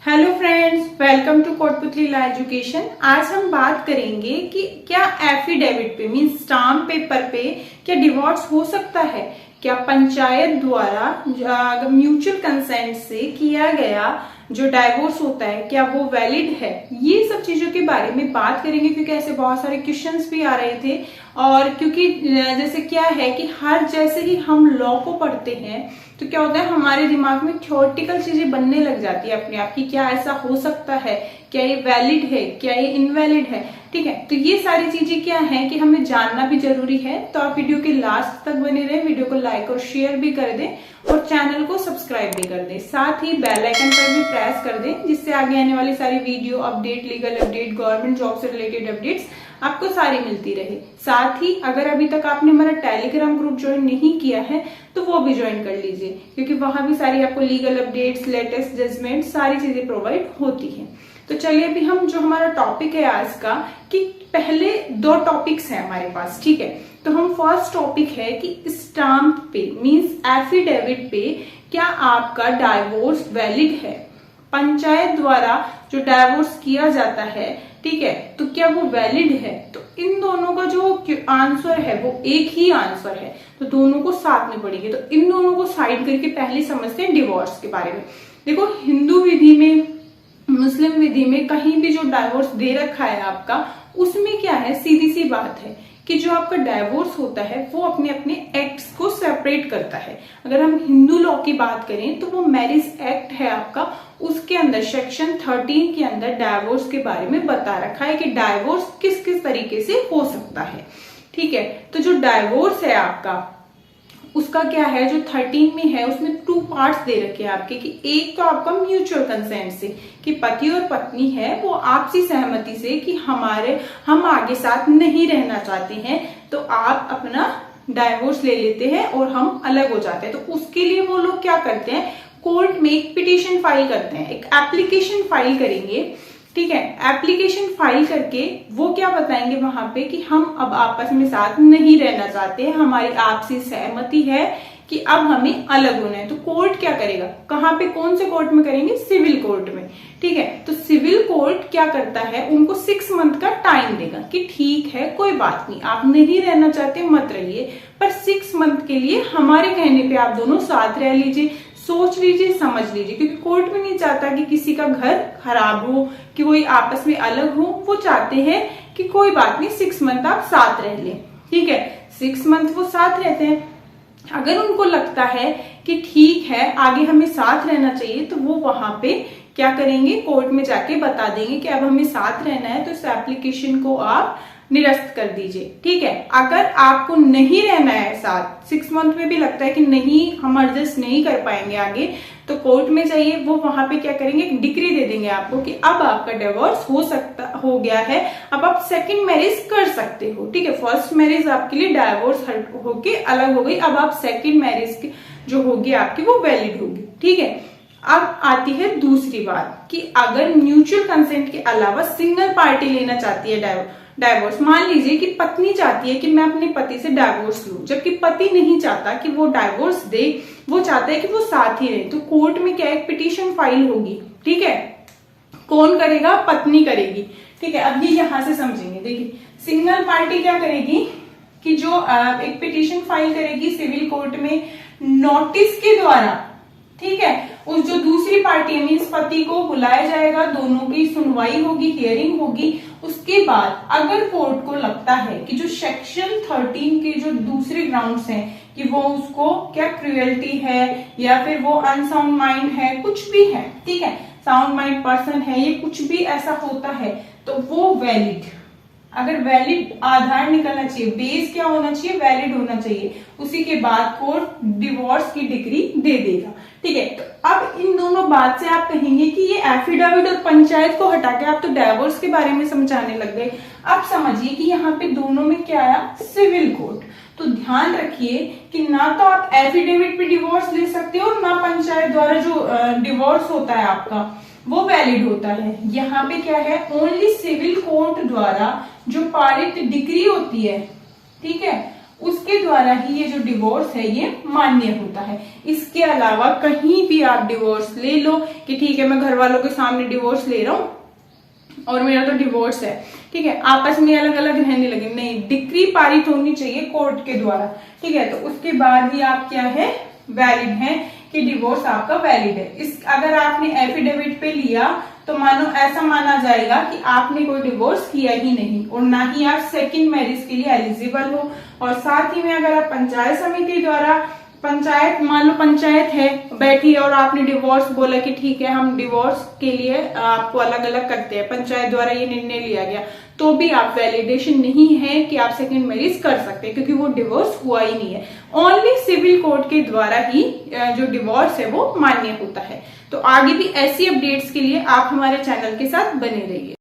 Hello friends, welcome to Kotputli law education. आज हम बात करेंगे कि क्या एफिडेविट पे मींस स्टाम्प पेपर पे क्या डिवोर्स हो सकता है। क्या पंचायत द्वारा म्यूचुअल कंसेंट से किया गया जो डाइवोर्स होता है क्या वो वैलिड है। ये सब चीजों के बारे में बात करेंगे क्योंकि ऐसे बहुत सारे क्वेश्चंस भी आ रहे थे। और क्योंकि जैसे क्या है कि हर जैसे ही हम लॉ को पढ़ते हैं तो क्या होता है हमारे दिमाग में थ्योरेटिकल चीजें बनने लग जाती है अपने आप की। क्या ऐसा हो सकता है, क्या ये वैलिड है, क्या ये इनवैलिड है। ठीक है, तो ये सारी चीजें क्या है कि हमें जानना भी जरूरी है। तो आप वीडियो के लास्ट तक बने रहे, वीडियो को लाइक और शेयर भी कर दें और चैनल को सब्सक्राइब भी कर दें। साथ ही बेल आइकन पर भी प्रेस कर दें जिससे आगे आने वाली सारी video update, legal update, government job से रिलेटेड अपडेट्स आपको सारी मिलती रहे। साथ ही अगर अभी तक आपने हमारा टेलीग्राम ग्रुप ज्वाइन नहीं किया है तो वो भी ज्वाइन कर लीजिए क्योंकि वहां भी सारी आपको लीगल अपडेट्स, लेटेस्ट जजमेंट, सारी चीजें प्रोवाइड होती हैं। तो चलिए अभी हम जो हमारा टॉपिक है आज का कि पहले दो टॉपिक्स हैं हमारे पास। ठीक है, तो हम फर्स्ट टॉपिक है कि स्टाम्प पे मींस एफिडेविट पे क्या आपका डाइवोर्स वैलिड है। पंचायत द्वारा जो डाइवोर्स किया जाता है, ठीक है, तो क्या वो वैलिड है। तो इन दोनों का जो आंसर है वो एक ही आंसर है, तो दोनों को साथ में पढ़ेंगे। तो इन दोनों को साइड करके पहले समझते हैं डिवोर्स के बारे में। देखो, हिंदू विधि में, मुस्लिम विधि में कहीं भी जो डाइवोर्स दे रखा है आपका, उसमें क्या है, सीधी सी बात है कि जो आपका डाइवोर्स होता है वो अपने अपने एक्ट्स को सेपरेट करता है। अगर हम हिंदू लॉ की बात करें तो वो मैरिज एक्ट है आपका, उसके अंदर सेक्शन 13 के अंदर डाइवोर्स के बारे में बता रखा है कि डाइवोर्स किस किस तरीके से हो सकता है। ठीक है, तो जो डाइवोर्स है आपका उसका क्या है, जो 13 में है उसमें 2 पार्ट्स दे रखे हैं आपके कि एक तो आपका म्यूचुअल कंसेंट से कि पति और पत्नी है वो आपसी सहमति से कि हम आगे साथ नहीं रहना चाहते हैं तो आप अपना डाइवोर्स ले लेते हैं और हम अलग हो जाते हैं। तो उसके लिए वो लोग क्या करते हैं, कोर्ट में एक पिटीशन फाइल करते हैं, एक एप्लीकेशन फाइल करेंगे। ठीक है, एप्लीकेशन फाइल करके वो क्या बताएंगे वहां पे कि हम अब आपस में साथ नहीं रहना चाहते हैं, हमारी आपसी सहमति है कि अब हमें अलग होना है। तो कोर्ट क्या करेगा, कहाँ पे, कौन से कोर्ट में करेंगे, सिविल कोर्ट में। ठीक है, तो सिविल कोर्ट क्या करता है, उनको 6 मंथ का टाइम देगा कि ठीक है कोई बात नहीं, आप नहीं रहना चाहते मत रहिए, पर 6 मंथ के लिए हमारे कहने पे आप दोनों साथ रह लीजिए, सोच लीजिए, समझ लीजिए। क्योंकि कोर्ट भी नहीं चाहता कि किसी का घर खराब हो, कि कोई आपस में अलग हो। वो चाहते हैं कि कोई बात नहीं, 6 मंथ आप साथ रह लें। ठीक है, 6 मंथ वो साथ रहते हैं। अगर उनको लगता है कि ठीक है आगे हमें साथ रहना चाहिए तो वो वहां पे क्या करेंगे, कोर्ट में जाके बता देंगे कि अब हमें साथ रहना है, तो इस एप्लीकेशन को आप निरस्त कर दीजिए। ठीक है, अगर आपको नहीं रहना है साथ, 6 मंथ में भी लगता है कि नहीं हम एडजस्ट नहीं कर पाएंगे आगे, तो कोर्ट में जाइए, वो वहां पे क्या करेंगे, एक डिक्री दे देंगे आपको कि अब आपका डिवोर्स हो गया है, अब आप सेकंड मैरिज कर सकते हो। ठीक है, फर्स्ट मैरिज आपके लिए डाइवोर्स होके अलग हो गई, अब आप सेकंड मैरिज जो होगी आपकी वो वैलिड होगी। ठीक है, अब आती है दूसरी बात कि अगर म्यूचुअल कंसेंट के अलावा सिंगल पार्टी लेना चाहती है डाइवोर्स, मान लीजिए कि पत्नी चाहती है कि मैं अपने पति से डाइवोर्स लूं, जबकि पति नहीं चाहता कि वो डाइवोर्स दे, वो चाहता है कि वो साथ ही रहे, तो कोर्ट में क्या एक पिटीशन फाइल होगी। ठीक है, कौन करेगा, पत्नी करेगी। ठीक है, अब ये यहां से समझेंगे। देखिए, सिंगल पार्टी क्या करेगी कि जो एक पिटीशन फाइल करेगी सिविल कोर्ट में नोटिस के द्वारा। ठीक है, उस जो दूसरी पार्टी मीन्स पति को बुलाया जाएगा, दोनों की सुनवाई होगी, हियरिंग होगी। उसके बाद अगर कोर्ट को लगता है कि जो सेक्शन 13 के जो दूसरे ग्राउंड्स हैं कि वो उसको क्या क्रुएल्टी है या फिर वो अनसाउंड माइंड है, कुछ भी है, ठीक है, साउंड माइंड पर्सन है, ये कुछ भी ऐसा होता है तो वो वैलिड, अगर वैलिड आधार निकलना चाहिए, बेस क्या होना चाहिए, वैलिड होना चाहिए, उसी के बाद कोर्ट डिवोर्स की डिग्री दे देगा। ठीक है, तो अब इन दोनों बात से आप कहेंगे कि ये एफिडेविट और पंचायत को हटा के आप तो डाइवोर्स के बारे में समझाने लग गए। अब समझिए कि यहाँ पे दोनों में क्या आया, सिविल कोर्ट। तो ध्यान रखिए कि ना तो आप एफिडेविट पे डिवोर्स ले सकते हो, ना पंचायत द्वारा जो डिवोर्स होता है आपका वो वैलिड होता है। यहाँ पे क्या है, ओनली सिविल कोर्ट द्वारा जो पारित डिग्री होती है, ठीक है, उसके द्वारा ही ये जो डिवोर्स है ये मान्य होता है। इसके अलावा कहीं भी आप डिवोर्स ले लो कि ठीक है मैं घर वालों के सामने डिवोर्स ले रहा हूं और मेरा तो डिवोर्स है, ठीक है, आपस में अलग अलग रहने लगे, नहीं, डिक्री पारित होनी चाहिए कोर्ट के द्वारा, ठीक है, तो उसके बाद ही आप क्या है वैलिड है कि डिवोर्स आपका वैलिड है। इस अगर आपने एफिडेविट पे लिया तो मानो ऐसा माना जाएगा कि आपने कोई डिवोर्स किया ही नहीं और ना ही आप सेकंड मैरिज के लिए एलिजिबल हो। और साथ ही में अगर आप पंचायत समिति द्वारा, पंचायत मान लो पंचायत है बैठी और आपने डिवोर्स बोला कि ठीक है हम डिवोर्स के लिए आपको अलग अलग करते हैं, पंचायत द्वारा ये निर्णय लिया गया, तो भी आप वैलिडेशन नहीं है कि आप सेकंड मैरिज कर सकते हैं क्योंकि वो डिवोर्स हुआ ही नहीं है। ओनली सिविल कोर्ट के द्वारा ही जो डिवोर्स है वो मान्य होता है। तो आगे भी ऐसी अपडेट्स के लिए आप हमारे चैनल के साथ बने रहिए।